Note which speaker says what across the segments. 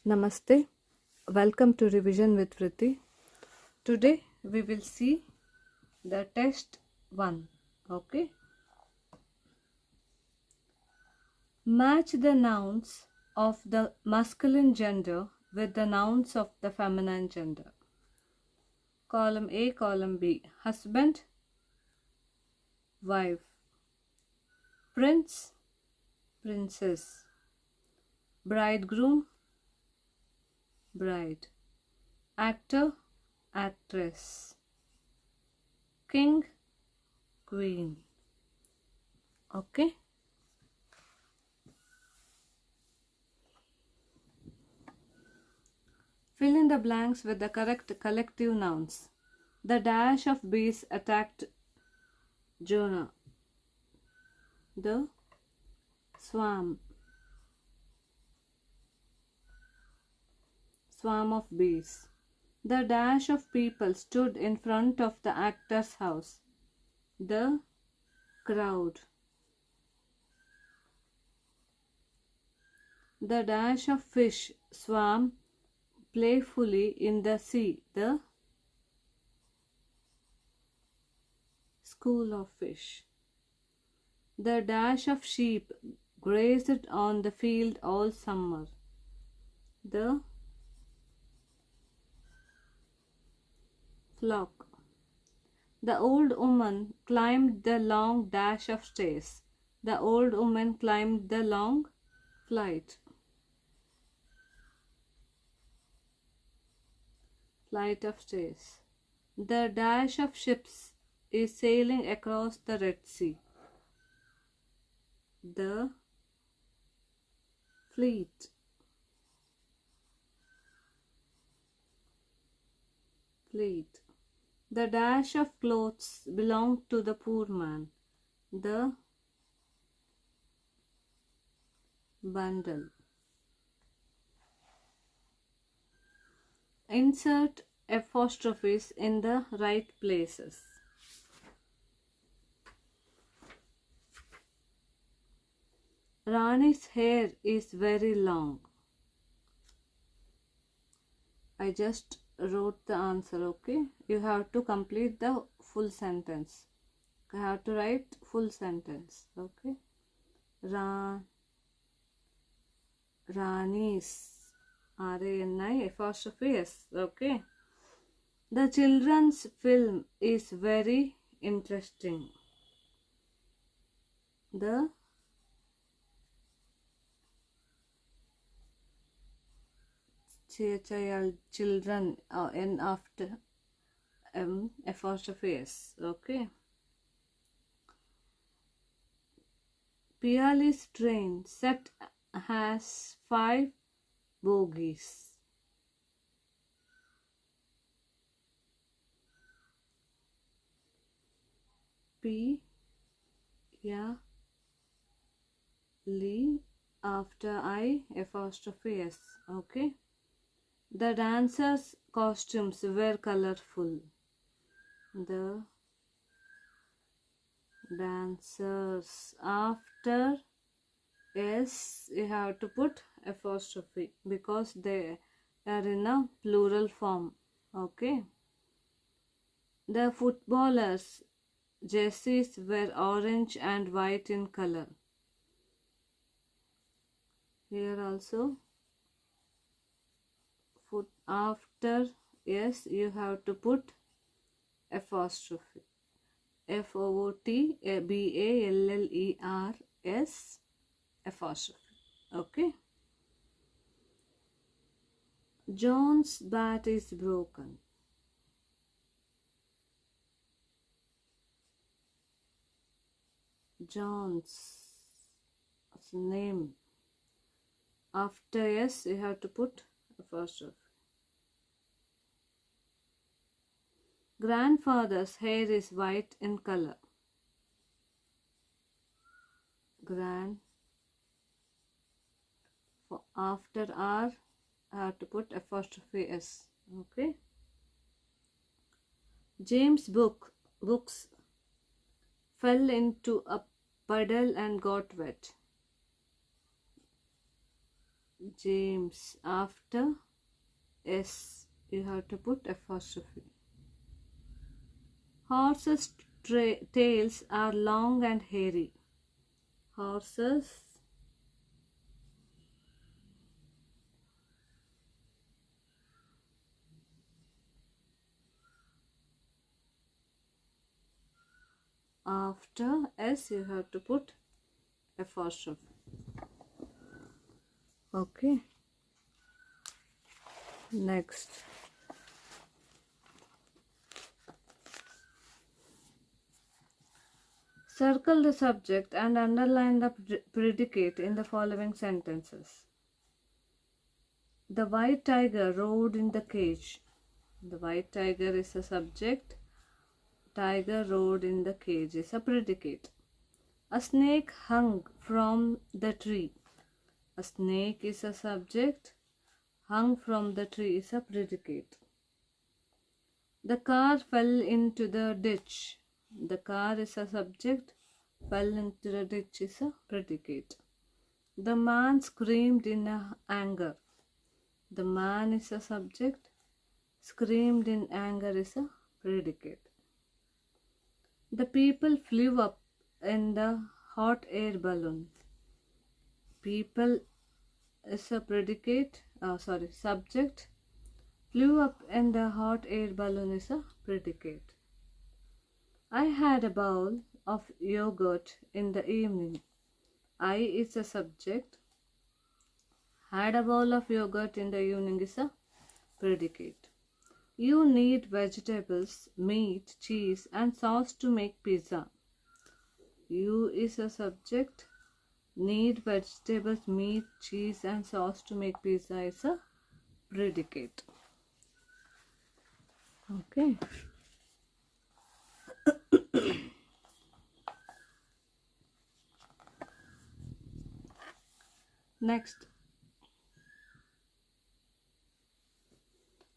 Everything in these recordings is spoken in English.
Speaker 1: Namaste. Welcome to Revision with Vrithi. Today we will see the test 1. Okay. Match the nouns of the masculine gender with the nouns of the feminine gender. Column A, column B. Husband, wife. Prince, princess. Bridegroom, bride. Actor, actress. King, queen. Okay. Fill in the blanks with the correct collective nouns. The dash of bees attacked Jonah. The swarm. Swarm of bees. The dash of people stood in front of the actor's house. The crowd. The dash of fish swam playfully in the sea. The school of fish. The dash of sheep grazed on the field all summer. The flock. The old woman climbed the long dash of stairs. The old woman climbed the long flight. Flight of stairs. The dash of ships is sailing across the Red Sea. The fleet. Fleet. The dash of clothes belonged to the poor man. The bundle. Insert apostrophes in the right places. Rani's hair is very long. I just wrote the answer, okay? You have to complete the full sentence. You have to write full sentence, okay? Rani's, R-A-N-I apostrophe S, okay? The children's film is very interesting. The children N after apostrophe S, okay? Piali's train set has 5 bogies. P, yeah, Lee after I apostrophe S, okay? The dancers' costumes were colorful. The dancers after S you have to put apostrophe because they are in a plural form, okay? The footballers' jerseys were orange and white in color. Here also foot after S you have to put apostrophe. FOOTBALLERS apostrophe, okay? John's bat is broken. John's name after S you have to put apostrophe. Grandfather's hair is white in color. After R I have to put apostrophe S, okay? James' books fell into a puddle and got wet. James. After S, you have to put apostrophe. Horses' tails are long and hairy. Horses after S, you have to put apostrophe. Okay. Next. Circle the subject and underline the predicate in the following sentences. The white tiger roared in the cage. The white tiger is a subject. Tiger roared in the cage is a predicate. A snake hung from the tree. A snake is a subject. Hung from the tree is a predicate. The car fell into the ditch. The car is a subject. Fell into the ditch is a predicate. The man screamed in anger. The man is a subject. Screamed in anger is a predicate. The people flew up in the hot air balloon. People is a predicate, subject. Flew up in the hot air balloon is a predicate. I had a bowl of yogurt in the evening. I is a subject. Had a bowl of yogurt in the evening is a predicate. You need vegetables, meat, cheese and sauce to make pizza. You is a subject. Need vegetables, meat, cheese and sauce to make pizza is a predicate. Okay. Next.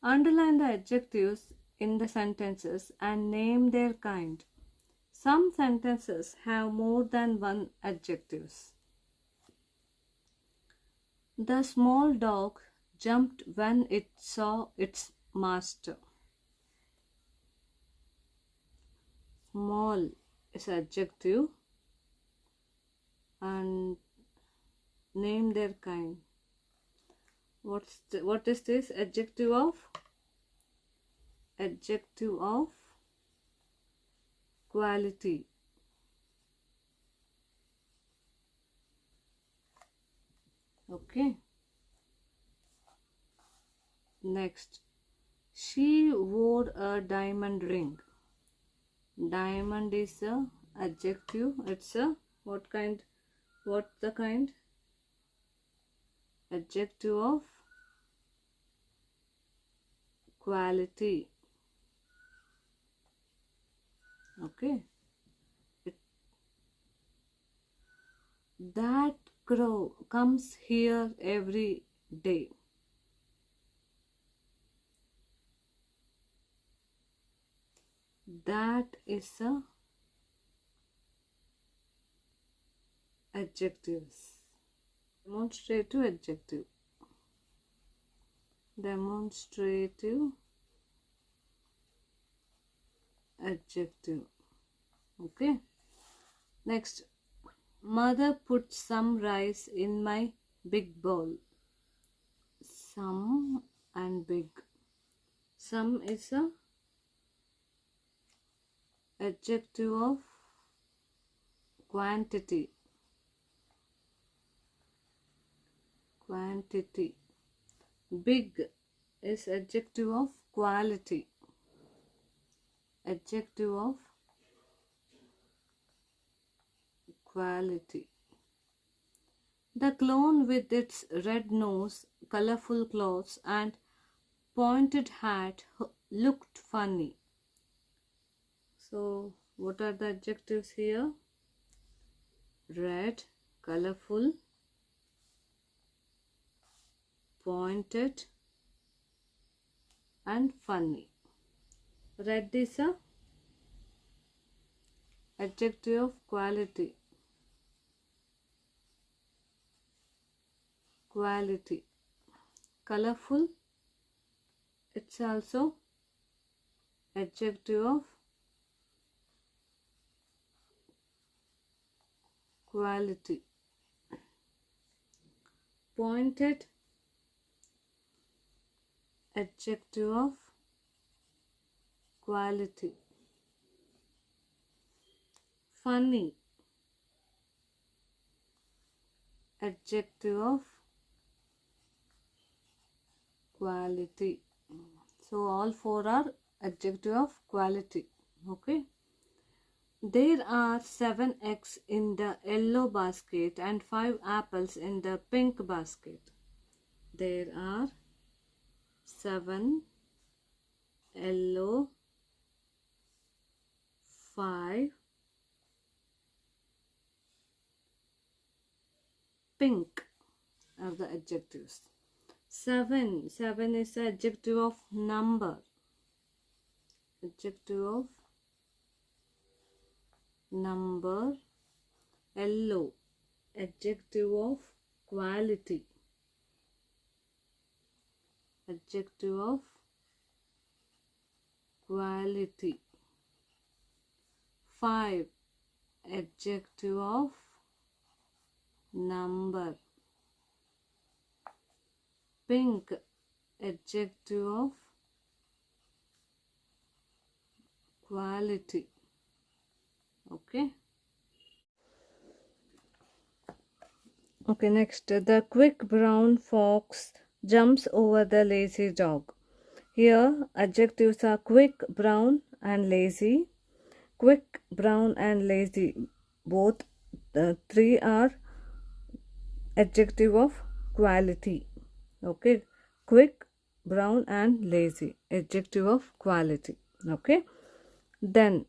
Speaker 1: Underline the adjectives in the sentences and name their kind. Some sentences have more than one adjectives. The small dog jumped when it saw its master. Small is adjective and name their kind. What is this? Adjective of quality. Okay. Next. She wore a diamond ring. Diamond is a adjective. It's a what kind? What the kind? Adjective of quality. Okay. That crow comes here every day. That is a adjectives. Demonstrative adjective. Demonstrative adjective. Okay. Next. Mother put some rice in my big bowl. Some and big. Some is a adjective of quantity. Quantity. Big is adjective of quality. Adjective of quality. The clown with its red nose, colorful clothes and pointed hat looked funny. So what are the adjectives here? Red, colorful, pointed and funny. Red is a adjective of quality. quality. Colorful, it's also adjective of quality. Pointed, adjective of quality. Funny, adjective of quality. So all four are adjective of quality. Okay. There are 7 eggs in the yellow basket and 5 apples in the pink basket. There are 7 yellow, 5 pink are the adjectives. 7 is the adjective of number. Adjective of number. Yellow, adjective of quality. Adjective of quality. 5, adjective of number. Pink, adjective of quality. Okay. Okay, next, the quick brown fox jumps over the lazy dog. Here, adjectives are quick, brown, and lazy. Quick, brown, and lazy. Both the three are adjective of quality. Okay, quick, brown, and lazy. Adjective of quality. Okay. Then,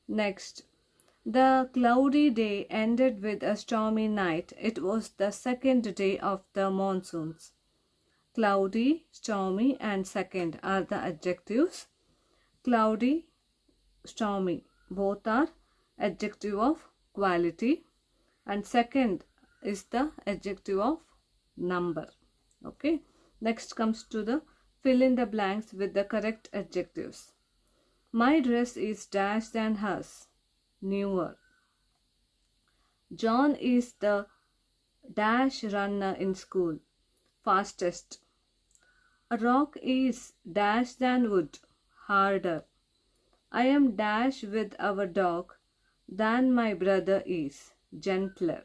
Speaker 1: next, the cloudy day ended with a stormy night. It was the second day of the monsoons. Cloudy, stormy, and second are the adjectives. Cloudy, stormy, both are adjective of quality, and second is the adjective of number. Okay. Next comes to the fill in the blanks with the correct adjectives. My dress is dash than hers, newer. John is the dash runner in school, fastest. A rock is dash than wood, harder. I am dash with our dog than my brother is, gentler.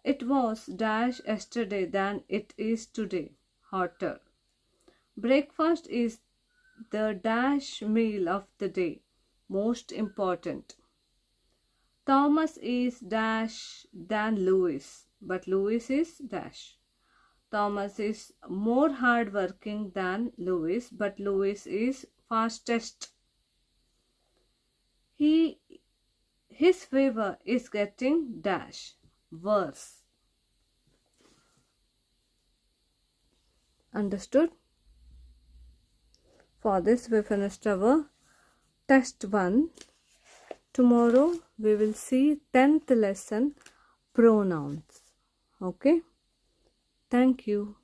Speaker 1: It was dash yesterday than it is today, hotter. Breakfast is the dash meal of the day, most important. Thomas is dash than Louis, but Louis is dash. Thomas is more hardworking than Louis, but Louis is fastest. His fever is getting dash worse. Understood? For this we finished our test 1. Tomorrow we will see 10th lesson, pronouns. Okay? Thank you.